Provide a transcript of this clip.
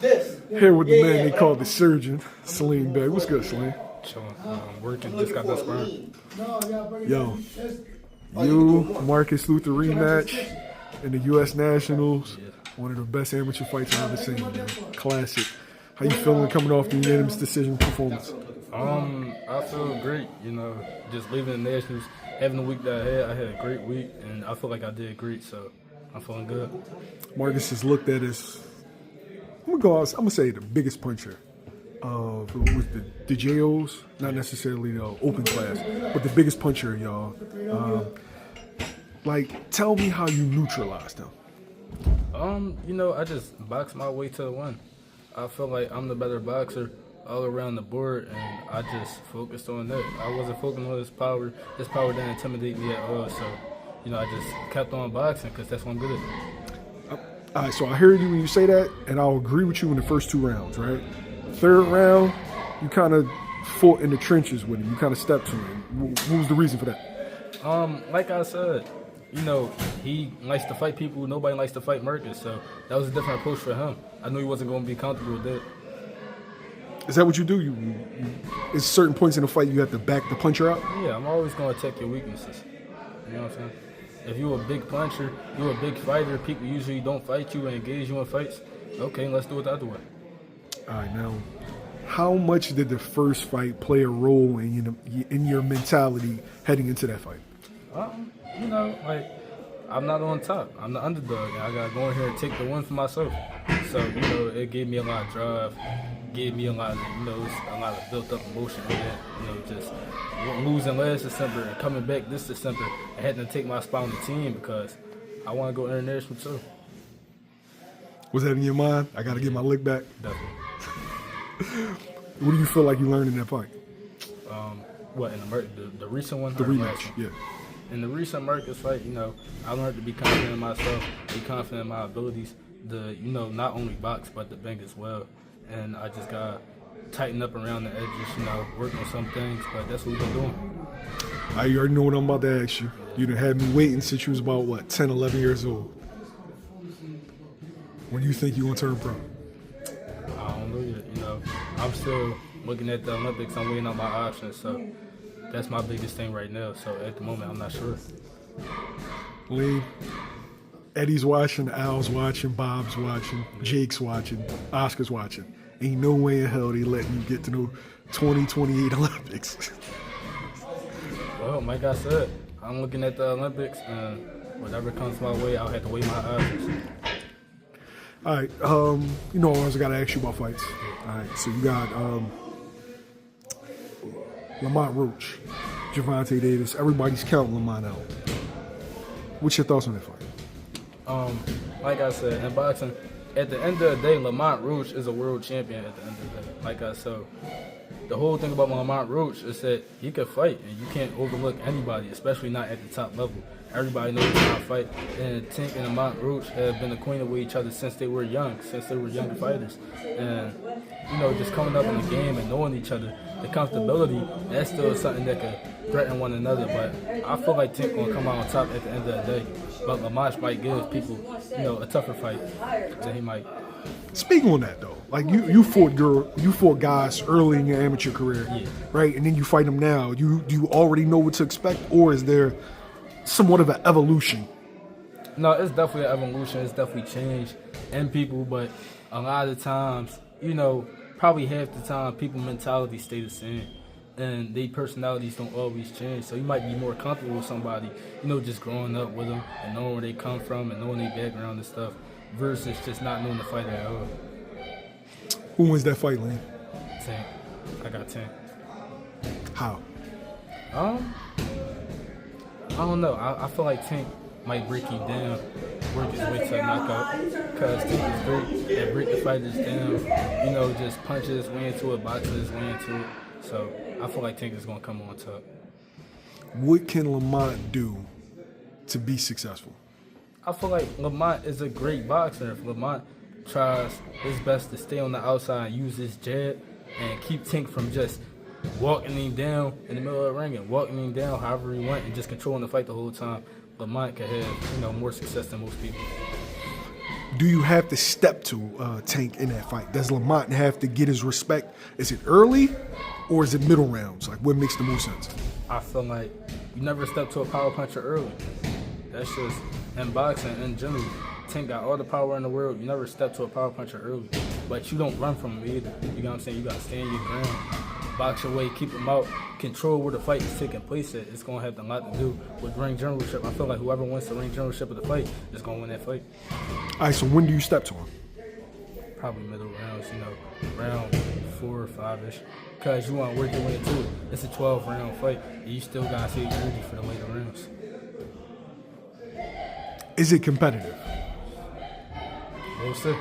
Here with the man they call the surgeon, Salim Bey. What's good, Salim? Chilling, working, just got that sperm. Yo, you, Marcus Luther rematch in the U.S. Nationals. One of the best amateur fights I've ever seen, man. Classic. How you feeling coming off the unanimous decision performance? I feel great, just leaving the Nationals, having the week that I had a great week, and I feel like I did great, so I'm feeling good. Marcus is looked at as, I'm gonna say the biggest puncher of the JOs, not necessarily the open class, but the biggest puncher, y'all. Tell me how you neutralized him. I just boxed my way to the win. I feel like I'm the better boxer all around the board, and I just focused on that. I wasn't focusing on his power. His power didn't intimidate me at all, so, I just kept on boxing because that's what I'm good at. All right, so I heard you when you say that, and I'll agree with you in the first two rounds, right? Third round, you kind of fought in the trenches with him. You kind of stepped to him. What was the reason for that? Like I said, he likes to fight people. Nobody likes to fight Marcus, so that was a different approach for him. I knew he wasn't going to be comfortable with that. Is that what you do? At certain points in the fight, you have to back the puncher out? Yeah, I'm always going to check your weaknesses. You know what I'm saying? If you're a big puncher, you're a big fighter, people usually don't fight you and engage you in fights. Okay, let's do it the other way. All right, now, how much did the first fight play a role in your mentality heading into that fight? I'm not on top. I'm the underdog, and I got to go in here and take the win for myself. So, it gave me a lot of drive, gave me a lot of, a lot of built-up emotion in that, just losing last December and coming back this December and having to take my spot on the team because I want to go international too. Was that in your mind? I got to get my lick back? Definitely. What do you feel like you learned in that fight? In the recent one? The rematch, yeah. In the recent Marcus fight, I learned to be confident in myself, be confident in my abilities, not only box, but to bang as well. And I just got to tighten up around the edges, work on some things, but that's what we've been doing. You already know what I'm about to ask you. You done had me waiting since you was about, 10, 11 years old. When do you think you're going to turn pro? I don't know yet, I'm still looking at the Olympics. I'm weighing out my options, so that's my biggest thing right now. So at the moment, I'm not sure. Lee, Eddie's watching, Al's watching, Bob's watching, Jake's watching, Oscar's watching. Ain't no way in hell they letting you get to the 2028 Olympics. Well, like I said, I'm looking at the Olympics, and whatever comes my way, I'll have to weigh my options. All right, I always got to ask you about fights. All right, so you got Lamont Roach, Gervonta Davis. Everybody's counting Lamont out. What's your thoughts on that fight? Like I said, in boxing, at the end of the day, Lamont Roach is a world champion at the end of the day. Like I said, the whole thing about Lamont Roach is that he can fight, and you can't overlook anybody, especially not at the top level. Everybody knows how to fight, and Tink and Lamont Roach have been acquainted with each other since they were young, since they were younger fighters. And, just coming up in the game and knowing each other, the comfortability, that's still something that can threaten one another. But I feel like Tink going to come out on top at the end of the day. But Lamont might give people, a tougher fight than he might. Speaking on that, though, you fought guys early in your amateur career, yeah, right? And then you fight them now. Do you already know what to expect, or is there somewhat of an evolution? No, it's definitely an evolution. It's definitely changed in people, but a lot of times, probably half the time, people's mentality stay the same, and their personalities don't always change. So you might be more comfortable with somebody, just growing up with them and knowing where they come from and knowing their background and stuff, versus just not knowing the fighter at all. Who wins that fight, Lane? Tank. I got Tank. How? I don't know. I feel like Tank might break him down, work his way to a knockout, because Tank is great at break the fighters down, just punches his way into it, boxes his way into it. So I feel like Tank is going to come on top. What can Lamont do to be successful? I feel like Lamont is a great boxer. If Lamont tries his best to stay on the outside and use his jab and keep Tank from just walking him down in the middle of the ring and walking him down however he went and just controlling the fight the whole time, Lamont could have, more success than most people. do you have to step to Tank in that fight? Does Lamont have to get his respect? Is it early or is it middle rounds? Like, what makes the most sense? I feel like you never step to a power puncher early. That's just in boxing in general. Tank got all the power in the world. You never step to a power puncher early. But you don't run from him either. You know what I'm saying? You got to stand your ground. Box your way, keep him out, control where the fight is taking place at. It's going to have a lot to do with ring generalship. I feel like whoever wins the ring generalship of the fight is going to win that fight. All right, so when do you step to him? Probably middle rounds, round 4 or 5-ish. Because you want to work your way into it. It's a 12-round fight, and you still got to see energy for the later rounds. Is it competitive? We'll see.